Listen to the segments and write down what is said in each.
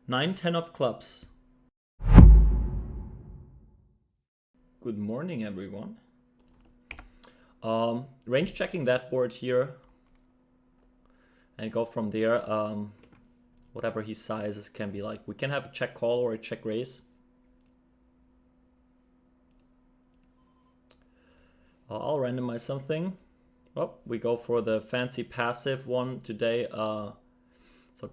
Nine, 10 of clubs. Good morning, everyone. Range checking that board here and go from there. Whatever his sizes can be like. We can have a check call or a check raise. I'll randomize something. Oh, we go for the fancy passive one today. So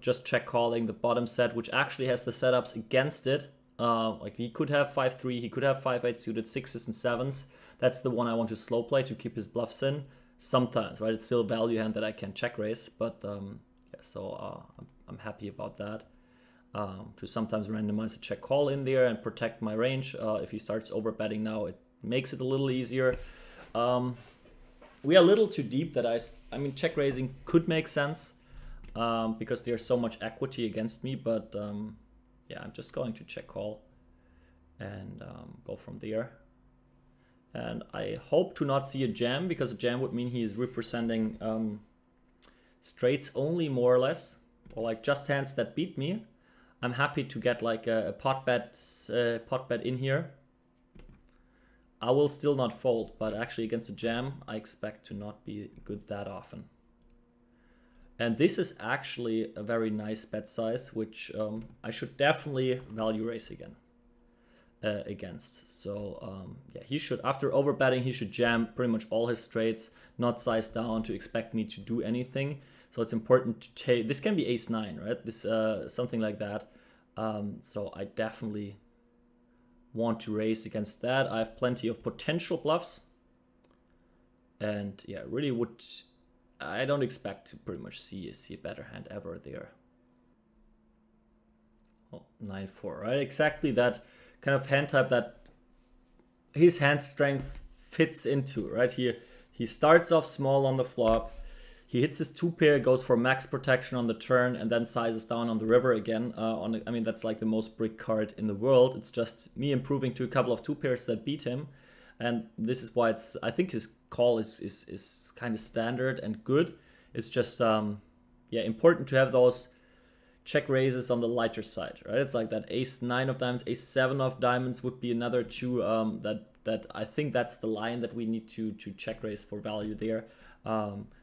just check calling the bottom set, which actually has the setups against it. Like he could have 5-3, he could have 5-8 suited 6s and 7s. That's the one I want to slow play to keep his bluffs in. Sometimes, right? It's still a value hand that I can check raise, but yeah, so I'm happy about that. To sometimes randomize a check call in there and protect my range. If he starts overbetting now, it makes it a little easier. We are a little too deep that I mean, check raising could make sense because there's so much equity against me, but yeah, I'm just going to check call and go from there. And I hope to not see a jam, because a jam would mean he is representing straights only, more or less, or like just hands that beat me. I'm happy to get like a pot bet in here. I will still not fold, but actually against a jam, I expect to not be good that often. And this is actually a very nice bet size, which I should definitely value raise again against. So yeah, he should, after overbetting, he should jam pretty much all his straights, not size down to expect me to do anything. So it's important to take, this can be ace-9, right? This something like that. So I definitely want to raise against that. I have plenty of potential bluffs. And yeah, really would, I don't expect to pretty much see a better hand ever there. Oh, 9-4, right? Exactly that kind of hand type that his hand strength fits into, right? He starts off small on the flop. He hits his 2-pair, goes for max protection on the turn, and then sizes down on the river again. I mean, that's like the most brick card in the world. It's just me improving to a couple of 2-pairs that beat him. And this is why I think his call is kind of standard and good. It's just, yeah, important to have those check raises on the lighter side, right? It's like that ace-9 of diamonds, ace-7 of diamonds would be another two that I think that's the line that we need to check raise for value there.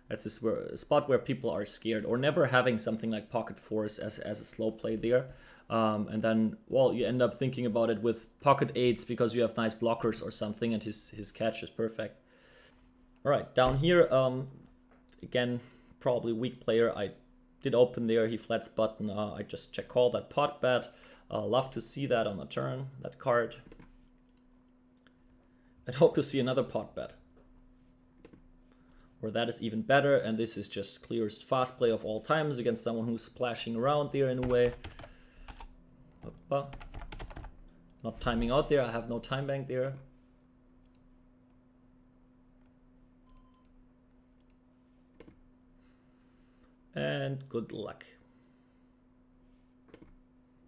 That's just a spot where people are scared, or never having something like pocket fours as a slow play there. And then, well, you end up thinking about it with pocket 8s because you have nice blockers or something, and his catch is perfect. All right, down here, again, probably weak player. I did open there, he flats button. I just check call that pot bet. Love to see that on the turn, that card. I'd hope to see another pot bet, or that is even better. And this is just clearest fast play of all times against someone who's splashing around there in a way. Not timing out there, I have no time bank there. And good luck.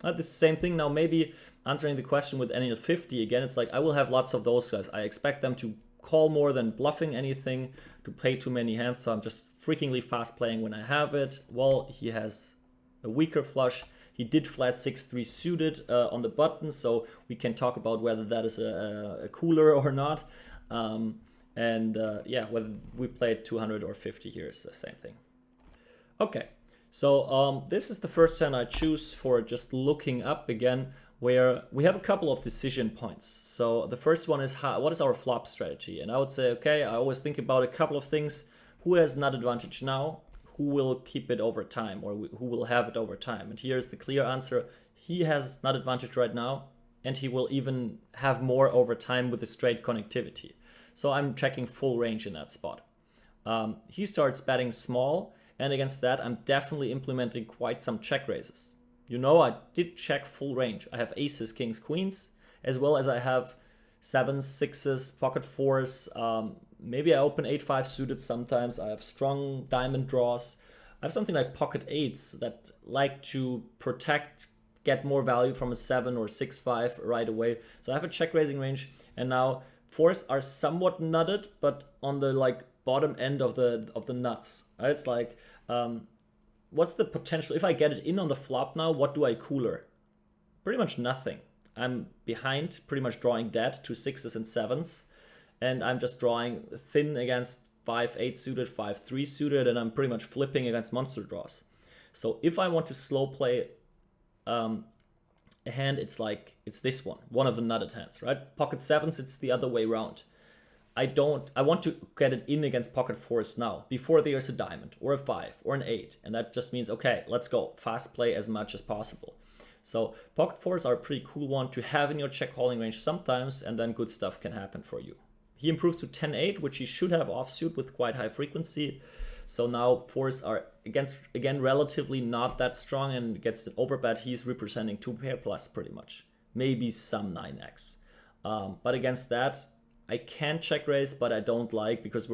The same thing now, maybe answering the question with any 50 again. It's like I will have lots of those guys. I expect them to call more than bluffing anything, to play too many hands, so I'm just freakingly fast playing when I have it. Well, he has a weaker flush. He did flat 6-3 suited on the button, so we can talk about whether that is a cooler or not. Yeah, whether we played 200 or 50 here is the same thing. Okay, so this is the first hand I choose for just looking up again, where we have a couple of decision points. So the first one is what is our flop strategy? And I would say, okay, I always think about a couple of things. Who has nut advantage now? Who will keep it over time, or who will have it over time? And here's the clear answer. He has nut advantage right now, and he will even have more over time with the straight connectivity. So I'm checking full range in that spot. He starts betting small, and against that, I'm definitely implementing quite some check raises. You know, I did check full range. I have aces, kings, queens, as well as I have 7s, 6s, pocket 4s. Maybe I open 8-5 suited sometimes. I have strong diamond draws. I have something like pocket 8s that like to protect, get more value from a 7 or 6-5 right away. So I have a check raising range, and now 4s are somewhat nutted, but on the like bottom end of the nuts. Right? It's like, what's the potential? If I get it in on the flop now, what do I cooler? Pretty much nothing. I'm behind, pretty much drawing dead to 6s and 7s. And I'm just drawing thin against 5-8 suited, 5-3 suited, and I'm pretty much flipping against monster draws. So if I want to slow play a hand, it's this one of the nutted hands, right? Pocket 7s, it's the other way around. I want to get it in against pocket 4s now, before there's a diamond, or a 5, or an 8. And that just means, okay, let's go, fast play as much as possible. So pocket 4s are a pretty cool one to have in your check calling range sometimes, and then good stuff can happen for you. He improves to 10-8, which he should have offsuit with quite high frequency. So now 4s are, again, relatively not that strong, and against an overbet, he's representing 2 pair plus pretty much. Maybe some 9x. But against that, I can check raise, but I don't like, because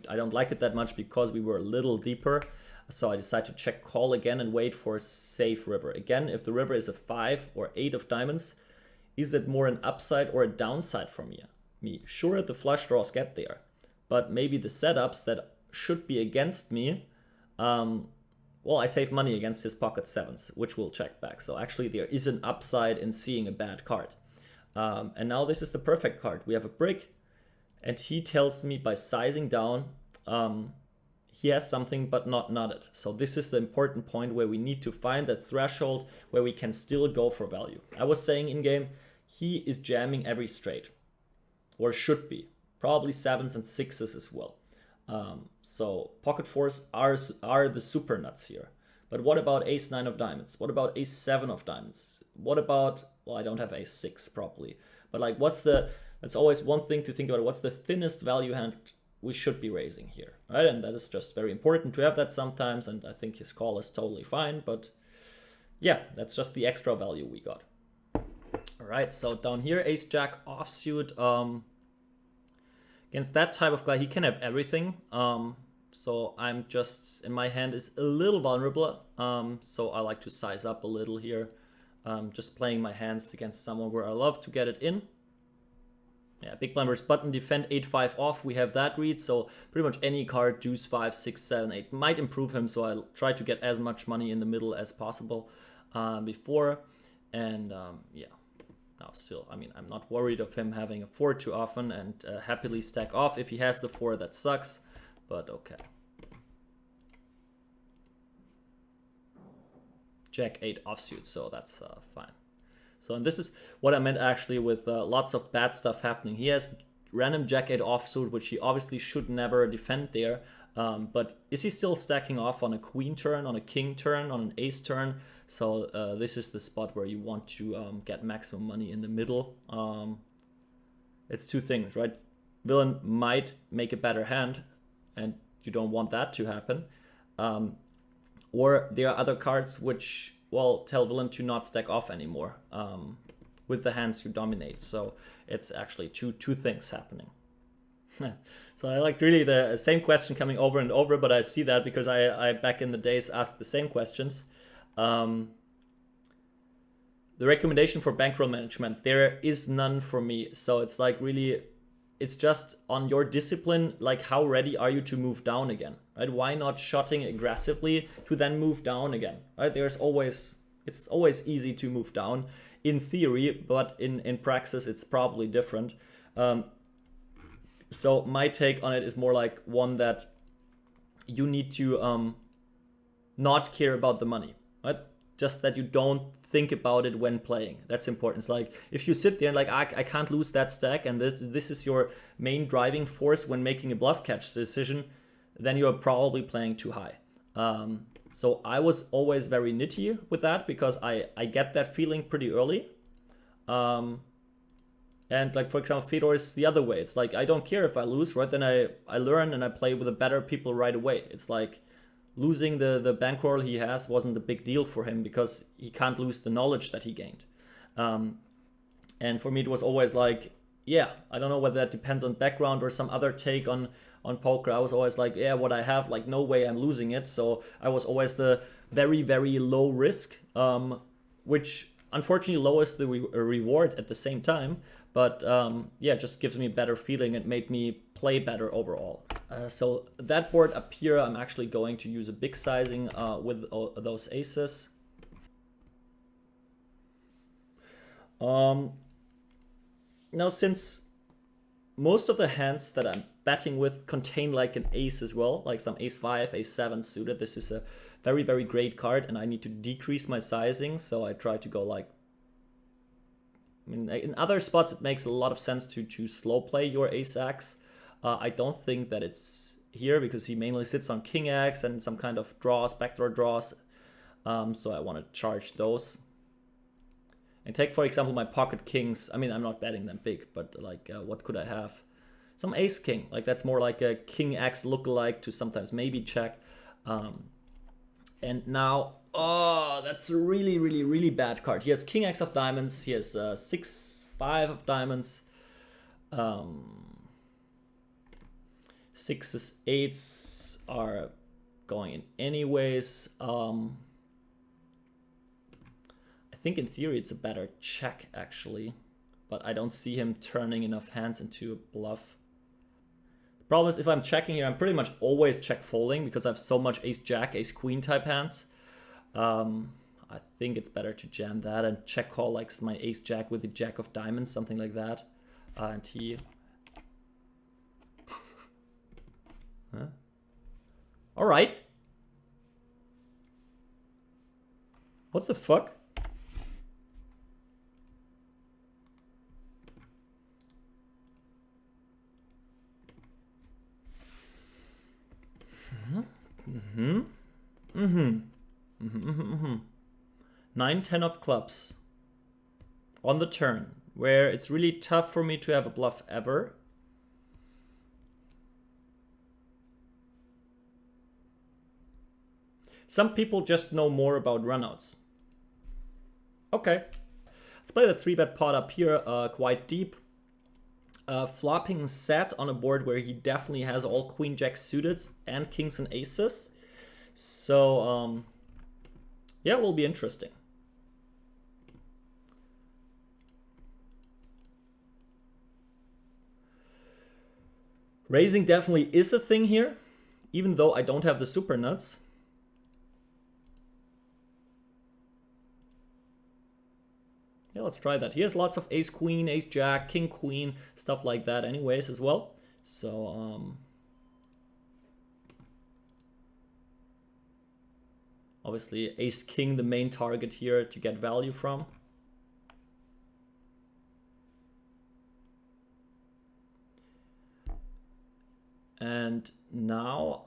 I don't like it that much because we were a little deeper. So I decided to check call again and wait for a safe river. Again, if the river is a 5 or 8 of diamonds, is it more an upside or a downside for me? Sure, the flush draws get there, but maybe the setups that should be against me, well, I save money against his pocket 7s, which we'll check back. So actually there is an upside in seeing a bad card. And now this is the perfect card. We have a brick, and he tells me by sizing down, he has something but not nutted. So this is the important point where we need to find that threshold where we can still go for value. I was saying in game, he is jamming every straight, or should be, probably 7s and 6s as well. So pocket 4s are the super nuts here. But what about ace 9 of diamonds? What about ace 7 of diamonds? What about, well, I don't have ace 6 probably, but like that's always one thing to think about. What's the thinnest value hand we should be raising here, right? And that is just very important to have that sometimes, and I think his call is totally fine, but yeah, that's just the extra value we got. All right, so down here, ace jack offsuit. Against that type of guy, he can have everything. So I'm just, in my hand is a little vulnerable. So I like to size up a little here. Just playing my hands against someone where I love to get it in. Yeah, big blind versus button, defend 8-5 off. We have that read, so pretty much any card, deuce 5, 6, 7, 8 might improve him. So I'll try to get as much money in the middle as possible before. And yeah. Now still, I mean, I'm not worried of him having a 4 too often, and happily stack off. If he has the 4, that sucks, but okay. Jack 8 offsuit, so that's fine. So, and this is what I meant actually with lots of bad stuff happening. He has random Jack 8 offsuit, which he obviously should never defend there. But is he still stacking off on a queen turn, on a king turn, on an ace turn? So this is the spot where you want to get maximum money in the middle. It's two things, right? Villain might make a better hand, and you don't want that to happen. Or there are other cards which, well, tell villain to not stack off anymore with the hands you dominate. So it's actually two things happening. So I like really the same question coming over and over, but I see that because I back in the days asked the same questions. The recommendation for bankroll management, there is none for me. So it's like really, it's just on your discipline, like how ready are you to move down again, right? Why not shotting aggressively to then move down again, right? It's always easy to move down in theory, but in praxis, it's probably different. So my take on it is more like one that you need to not care about the money, right? Just that you don't think about it when playing. That's important. It's like if you sit there and like, I can't lose that stack, and this is your main driving force when making a bluff catch decision, then you're probably playing too high. So I was always very nitty with that because I get that feeling pretty early. And like, for example, Fedor is the other way. It's like, I don't care if I lose, right? Then I learn and I play with the better people right away. It's like losing the bankroll he has wasn't a big deal for him because he can't lose the knowledge that he gained. And for me, it was always like, yeah, I don't know whether that depends on background or some other take on poker. I was always like, yeah, what I have, like, no way I'm losing it. So I was always the very, very low risk, which unfortunately lowers the reward at the same time. But yeah, just gives me a better feeling and made me play better overall. So that board up here, I'm actually going to use a big sizing with those aces. Now, since most of the hands that I'm betting with contain like an ace as well, like some ace 5, ace 7 suited, this is a very, very great card, and I need to decrease my sizing, so I try to go like... I mean, in other spots it makes a lot of sense to slow play your ace x. I don't think that it's here because he mainly sits on king x and some kind of draws, backdoor draws, so I want to charge those. And take, for example, my pocket kings. I mean, I'm not betting them big, but like, what could I have? Some ace king. Like, that's more like a king x lookalike to sometimes maybe check. And now, oh, that's a really, really, really bad card. He has king x of diamonds. He has 6, 5 of diamonds. 6s, 8s are going in anyways. I think in theory it's a better check actually, but I don't see him turning enough hands into a bluff. The problem is if I'm checking here, I'm pretty much always check folding because I have so much ace jack, ace queen type hands. I think it's better to jam that and check call like my ace jack with the jack of diamonds, something like that. And he... huh? All right. What the fuck? Mm-hmm. Mm-hmm. Mm-hmm. Mm-hmm. 9, 10 of clubs on the turn, where it's really tough for me to have a bluff ever. Some people just know more about runouts. Okay. Let's play the 3-bet pot up here, quite deep. Flopping set on a board where he definitely has all queen jack suited and kings and aces. So, yeah, it will be interesting. Raising definitely is a thing here, even though I don't have the super nuts. Yeah, let's try that. He has lots of ace queen, ace jack, king queen, stuff like that anyways as well. So obviously ace king the main target here to get value from. And now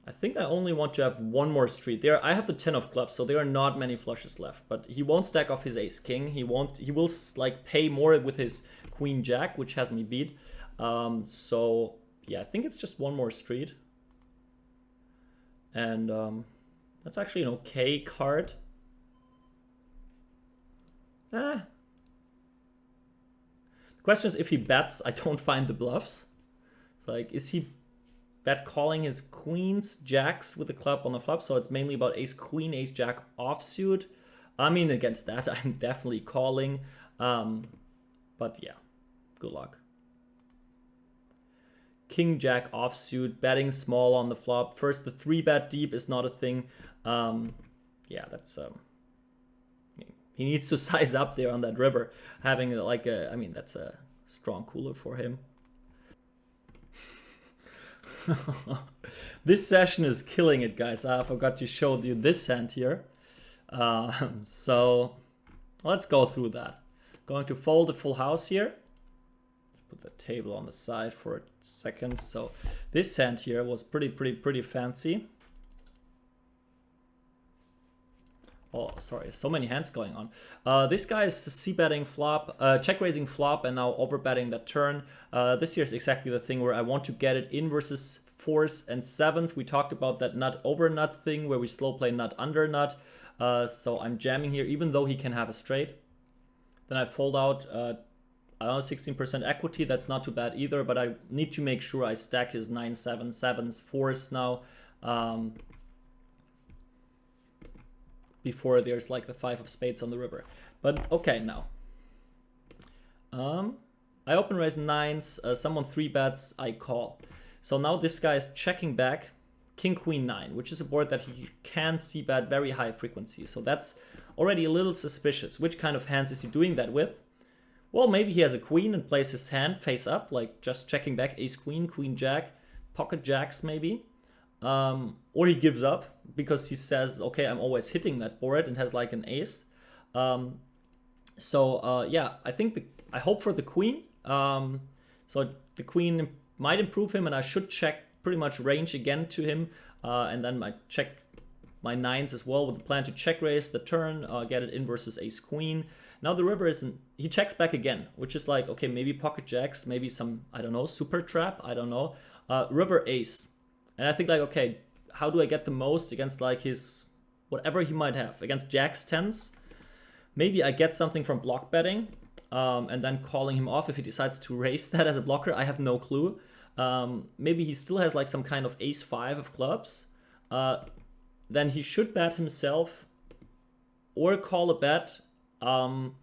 I think I only want to have one more street. There, I have the 10 of clubs, so there are not many flushes left. But he won't stack off his ace king. He will like pay more with his queen jack, which has me beat. So yeah, I think it's just one more street. And that's actually an okay card. The question is if he bets, I don't find the bluffs. It's like, is he bet calling his queens, jacks with the club on the flop? So it's mainly about ace queen, ace jack offsuit. I mean, against that, I'm definitely calling. But yeah, good luck. King jack offsuit, betting small on the flop. First, the 3-bet deep is not a thing. Yeah, that's he needs to size up there on that river. Having like a, I mean, that's a strong cooler for him. This session is killing it, guys. I forgot to show you this hand here. So let's go through that. Going to fold a full house here. Let's put the table on the side for a second. So this hand here was pretty fancy. Oh, sorry, so many hands going on. This guy is c-betting flop, check raising flop, and now over-betting that turn. This here is exactly the thing where I want to get it in versus 4s and 7s. We talked about that nut over nut thing where we slow play nut under nut. So I'm jamming here, even though he can have a straight. Then I fold out, I don't know, 16% equity. That's not too bad either, but I need to make sure I stack his 9, 7, 7s, 4s now. Before there's like the 5 of spades on the river. But okay, now. I open raise nines, someone 3-bets, I call. So now this guy is checking back king queen 9, which is a board that he can c-bet very high frequency. So that's already a little suspicious. Which kind of hands is he doing that with? Well, maybe he has a queen and plays his hand face up, like just checking back ace queen, queen jack, pocket jacks maybe. Or he gives up because he says, okay, I'm always hitting that board and has like an ace. Yeah, I think I hope for the queen. So the queen might improve him, and I should check pretty much range again to him, and then I check my nines as well with the plan to check raise the turn, get it in versus ace queen. Now the river isn't, he checks back again, which is like, okay, maybe pocket jacks, maybe some, I don't know, super trap, I don't know. River ace. And I think like, okay, how do I get the most against like his, whatever he might have, against jacks, tens? Maybe I get something from block betting, and then calling him off if he decides to raise that as a blocker. I have no clue. Maybe he still has like some kind of ace 5 of clubs. Then he should bet himself or call a bet. And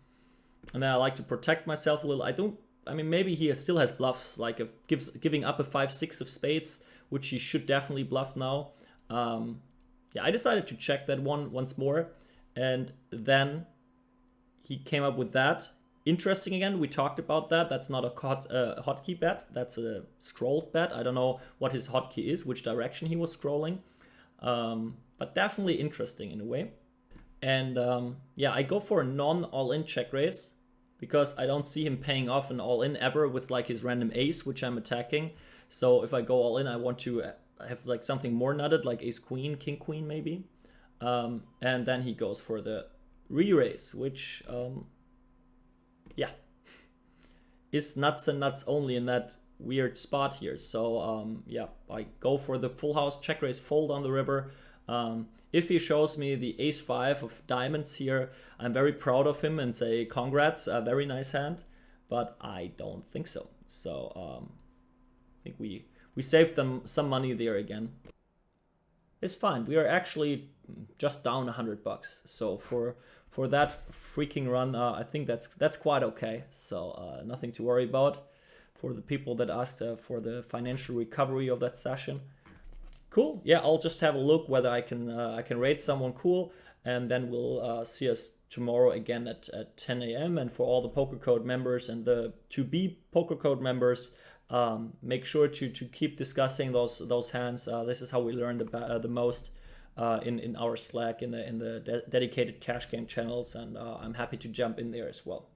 then I like to protect myself a little. Maybe he still has bluffs, like giving up a 5-6 of spades, which he should definitely bluff now. Yeah, I decided to check that one once more, and then he came up with that. Interesting again, we talked about that. That's not a hotkey bet, that's a scrolled bet. I don't know what his hotkey is, which direction he was scrolling, but definitely interesting in a way. And yeah, I go for a non-all-in check raise because I don't see him paying off an all-in ever with like his random ace, which I'm attacking. So if I go all-in, I want to have like something more nutted, like ace queen, king queen maybe. And then he goes for the re-raise, which yeah, is nuts and nuts only in that weird spot here. So yeah, I go for the full house check raise fold on the river. If he shows me the ace 5 of diamonds here, I'm very proud of him and say congrats, a very nice hand, but I don't think so. So I think we saved them some money there again. It's fine. We are actually just down $100. So for that freaking run, I think that's quite okay. So nothing to worry about for the people that asked for the financial recovery of that session. Cool. Yeah, I'll just have a look whether I can rate someone cool, and then we'll see us tomorrow again at 10 a.m. And for all the Pokercode members and the to-be Pokercode members, make sure to keep discussing those hands. This is how we learn the most in our Slack, in the dedicated cash game channels, and I'm happy to jump in there as well.